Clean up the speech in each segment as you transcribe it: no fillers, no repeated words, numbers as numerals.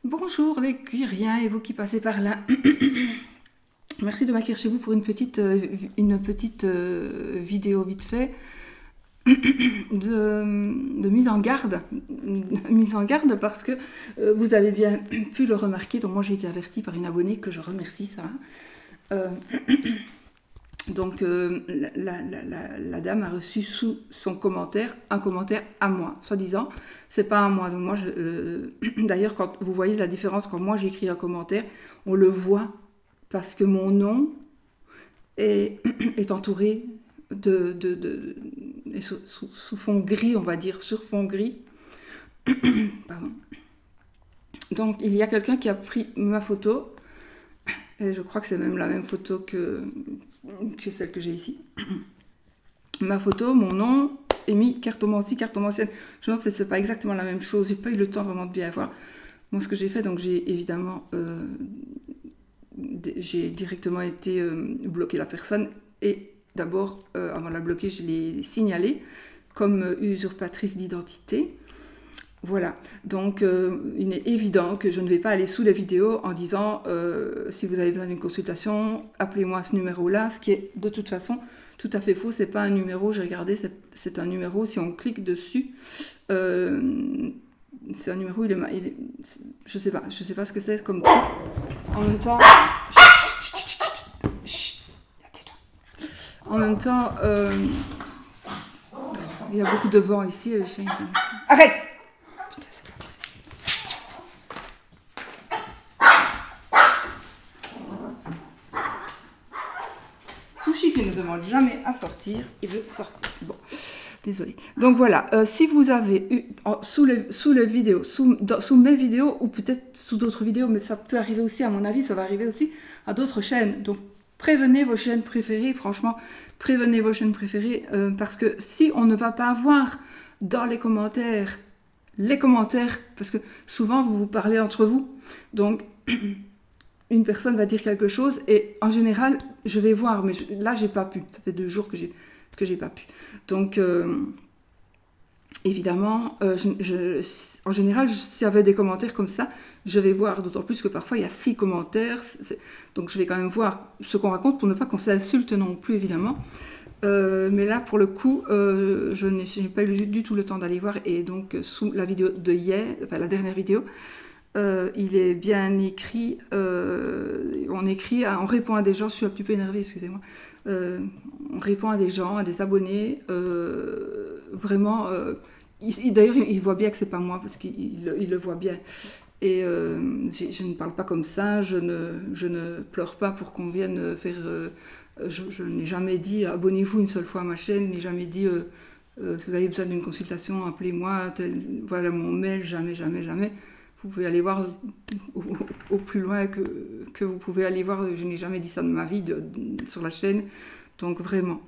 Bonjour les cuiriens et vous qui passez par là. Merci de m'accueillir chez vous pour une petite vidéo vite fait de mise en garde parce que vous avez bien pu le remarquer. Donc moi j'ai été avertie par une abonnée que je remercie, ça. Euh, la dame a reçu sous son commentaire un commentaire à moi, soi-disant. C'est pas à moi. Donc moi, d'ailleurs, quand vous voyez la différence, quand moi j'écris un commentaire, on le voit parce que mon nom est entouré sous fond gris, on va dire, sur fond gris. Pardon. Donc il y a quelqu'un qui a pris ma photo, et je crois que c'est même la même photo que celle que j'ai ici. Ma photo, mon nom, est mis cartomancie, cartomancienne. Je pense que c'est pas exactement la même chose. J'ai pas eu le temps vraiment de bien voir. Moi, ce que j'ai fait, donc j'ai évidemment, j'ai directement été bloquer la personne et d'abord, avant de la bloquer, je l'ai signalée comme usurpatrice d'identité. Voilà, donc il est évident que je ne vais pas aller sous les vidéos en disant si vous avez besoin d'une consultation, appelez-moi à ce numéro-là, ce qui est de toute façon tout à fait faux. C'est pas un numéro, j'ai regardé, c'est un numéro, si on clique dessus, c'est un numéro, je sais pas ce que c'est comme truc. En même temps, en même temps, il y a beaucoup de vent ici. Arrête! Putain, c'est pas possible. Sushi qui ne demande jamais à sortir, il veut sortir. Bon, désolé. Donc voilà, si vous avez eu sous les vidéos, sous mes vidéos, ou peut-être sous d'autres vidéos, mais ça peut arriver aussi, à mon avis, ça va arriver aussi à d'autres chaînes. Donc prévenez vos chaînes préférées, franchement, prévenez vos chaînes préférées, parce que si on ne va pas voir dans les commentaires, parce que souvent vous vous parlez entre vous, donc une personne va dire quelque chose et en général je vais voir, mais là j'ai pas pu, ça fait 2 jours que j'ai pas pu. Donc évidemment, en général, s'il y avait des commentaires comme ça, je vais voir, d'autant plus que parfois il y a 6 commentaires, donc je vais quand même voir ce qu'on raconte pour ne pas qu'on s'insulte non plus, évidemment. Mais là, pour le coup, je n'ai pas eu du tout le temps d'aller voir, et donc sous la vidéo de hier, enfin la dernière vidéo, il est bien écrit, on répond à des gens, je suis un petit peu énervée, excusez-moi, on répond à des gens, à des abonnés, vraiment, d'ailleurs il voit bien que c'est pas moi, parce qu'il le voit bien, et je ne parle pas comme ça, je ne pleure pas pour qu'on vienne faire, je n'ai jamais dit abonnez-vous une seule fois à ma chaîne, je n'ai jamais dit si vous avez besoin d'une consultation, appelez-moi, voilà mon mail, jamais, jamais, jamais. Vous pouvez aller voir au plus loin que vous pouvez aller voir. Je n'ai jamais dit ça de ma vie sur la chaîne. Donc vraiment,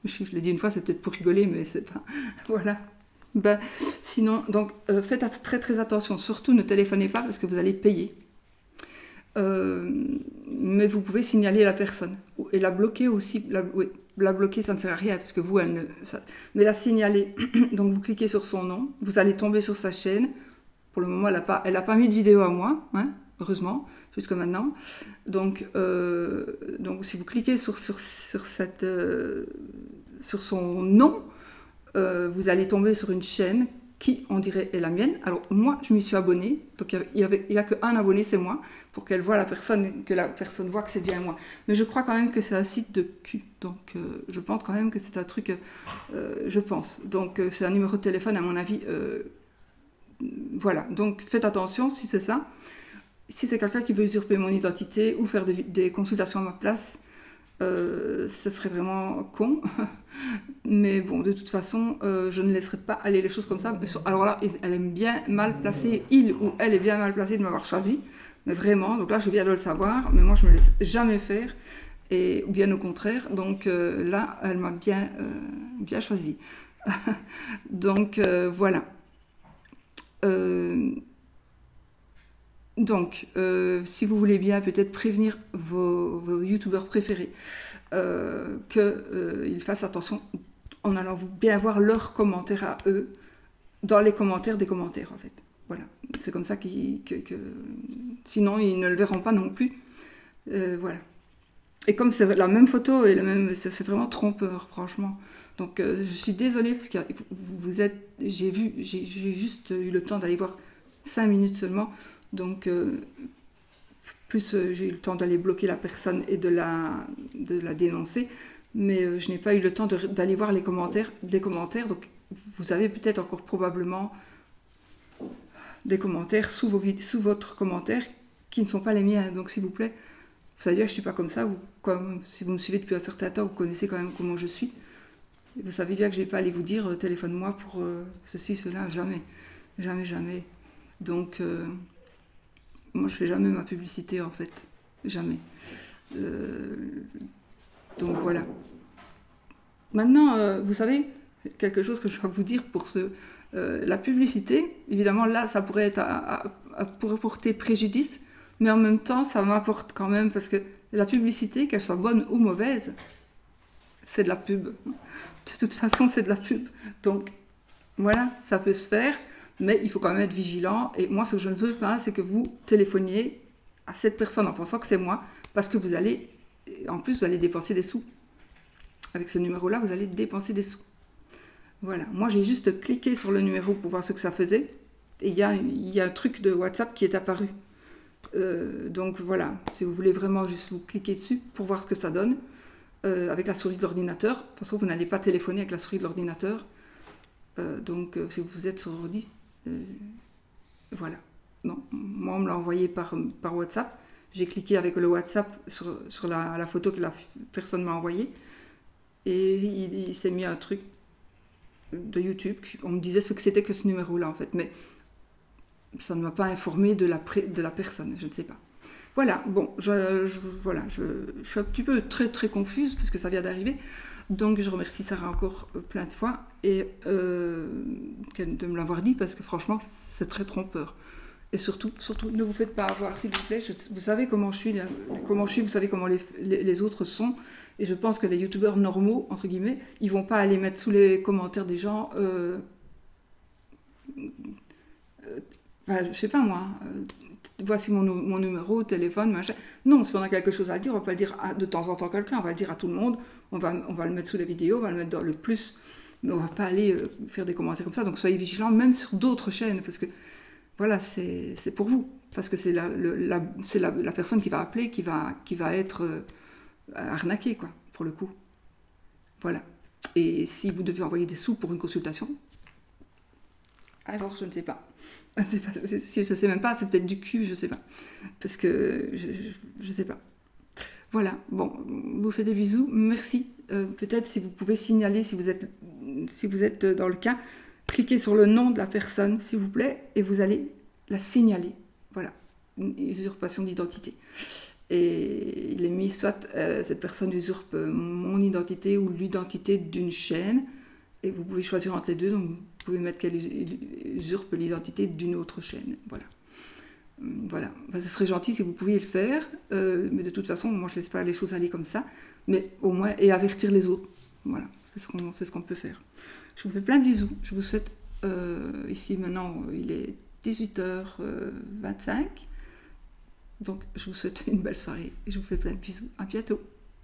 je l'ai dit une fois, c'est peut-être pour rigoler, mais c'est pas... Voilà. Ben, sinon, donc faites très très attention. Surtout ne téléphonez pas parce que vous allez payer. Mais vous pouvez signaler la personne. Et la bloquer aussi. Oui, la bloquer, ça ne sert à rien parce que vous, mais la signaler. Donc vous cliquez sur son nom. Vous allez tomber sur sa chaîne. Pour le moment, elle n'a pas mis de vidéo à moi, hein, heureusement, jusque maintenant. Donc si vous cliquez sur son nom, vous allez tomber sur une chaîne qui, on dirait, est la mienne. Alors, moi, je m'y suis abonnée. Donc, il n'y a qu'un abonné, c'est moi, pour que la personne voit que c'est bien moi. Mais je crois quand même que c'est un site de cul. Donc, je pense quand même que c'est un truc... je pense. Donc, c'est un numéro de téléphone, à mon avis... voilà, donc faites attention si c'est ça. Si c'est quelqu'un qui veut usurper mon identité ou faire des consultations à ma place, ce serait vraiment con. Mais bon, de toute façon, je ne laisserai pas aller les choses comme ça. Alors là, elle est bien mal placée, il ou elle est bien mal placée de m'avoir choisi. Mais vraiment, donc là, je viens de le savoir, mais moi, je ne me laisse jamais faire. Et bien au contraire, donc là, elle m'a bien choisi. Donc voilà. Si vous voulez bien peut-être prévenir vos youtubeurs préférés qu'ils fassent attention en allant bien voir leurs commentaires à eux dans les commentaires des commentaires en fait. Voilà, c'est comme ça sinon ils ne le verront pas non plus. Voilà. Et comme c'est la même photo et c'est vraiment trompeur, franchement. Donc je suis désolée parce que j'ai juste eu le temps d'aller voir 5 minutes seulement. Donc plus j'ai eu le temps d'aller bloquer la personne et de la dénoncer. Mais je n'ai pas eu le temps d'aller voir des commentaires. Donc vous avez peut-être encore probablement des commentaires sous votre commentaire qui ne sont pas les miens. Donc s'il vous plaît, vous savez bien que je ne suis pas comme ça. Si vous me suivez depuis un certain temps, vous connaissez quand même comment je suis. Vous savez bien que je ne vais pas aller vous dire téléphone-moi pour ceci, cela, jamais. Jamais, jamais. Donc, moi je ne fais jamais ma publicité en fait. Jamais. Donc voilà. Maintenant, vous savez, quelque chose que je dois vous dire pour la publicité, évidemment là ça pourrait être pourrait porter préjudice, mais en même temps ça m'apporte quand même, parce que la publicité, qu'elle soit bonne ou mauvaise, c'est de la pub. De toute façon c'est de la pub. Donc voilà, ça peut se faire, mais il faut quand même être vigilant. Et moi ce que je ne veux pas, c'est que vous téléphoniez à cette personne en pensant que c'est moi, parce que vous allez dépenser des sous. Avec ce numéro-là, vous allez dépenser des sous. Voilà, moi j'ai juste cliqué sur le numéro pour voir ce que ça faisait, et il y a un truc de WhatsApp qui est apparu. Donc voilà, si vous voulez vraiment juste vous cliquer dessus pour voir ce que ça donne, avec la souris de l'ordinateur. De toute façon, vous n'allez pas téléphoner avec la souris de l'ordinateur. Donc si vous êtes sur ordi, voilà. Non, moi on me l'a envoyé par WhatsApp. J'ai cliqué avec le WhatsApp sur la photo que la personne m'a envoyée, et il s'est mis un truc de YouTube. On me disait ce que c'était que ce numéro-là en fait, mais ça ne m'a pas informé de la personne, je ne sais pas. Voilà, bon, je suis un petit peu très très confuse parce que ça vient d'arriver, donc je remercie Sarah encore plein de fois et de me l'avoir dit, parce que franchement c'est très trompeur. Et surtout, ne vous faites pas avoir, s'il vous plaît. Vous savez comment je suis, vous savez comment les autres sont. Et je pense que les youtubeurs normaux, entre guillemets, ils vont pas aller mettre sous les commentaires des gens, je sais pas moi, voici mon numéro, téléphone, machin. Non, si on a quelque chose à le dire, on va pas le dire de temps en temps à quelqu'un, on va le dire à tout le monde. On va le mettre sous les vidéos, on va le mettre dans le plus. Mais on va pas aller faire des commentaires comme ça. Donc soyez vigilants, même sur d'autres chaînes, parce que voilà, c'est pour vous, parce que c'est la personne qui va appeler, qui va être arnaquée, quoi, pour le coup. Voilà. Et si vous devez envoyer des sous pour une consultation, alors je ne sais pas. Si je ne sais même pas, c'est peut-être du cul, je ne sais pas. Parce que je ne sais pas. Voilà, bon, vous faites des bisous, merci. Peut-être si vous pouvez signaler, si vous êtes dans le cas, cliquez sur le nom de la personne, s'il vous plaît, et vous allez la signaler. Voilà, une usurpation d'identité. Et il est mis soit cette personne usurpe mon identité ou l'identité d'une chaîne, et vous pouvez choisir entre les deux, donc vous pouvez mettre qu'elle usurpe l'identité d'une autre chaîne. Voilà. Voilà, enfin, ce serait gentil si vous pouviez le faire, mais de toute façon, moi je laisse pas les choses aller comme ça, mais au moins, et avertir les autres. Voilà, c'est ce qu'on peut faire. Je vous fais plein de bisous. Je vous souhaite, ici maintenant, il est 18h25. Donc, je vous souhaite une belle soirée et je vous fais plein de bisous. À bientôt.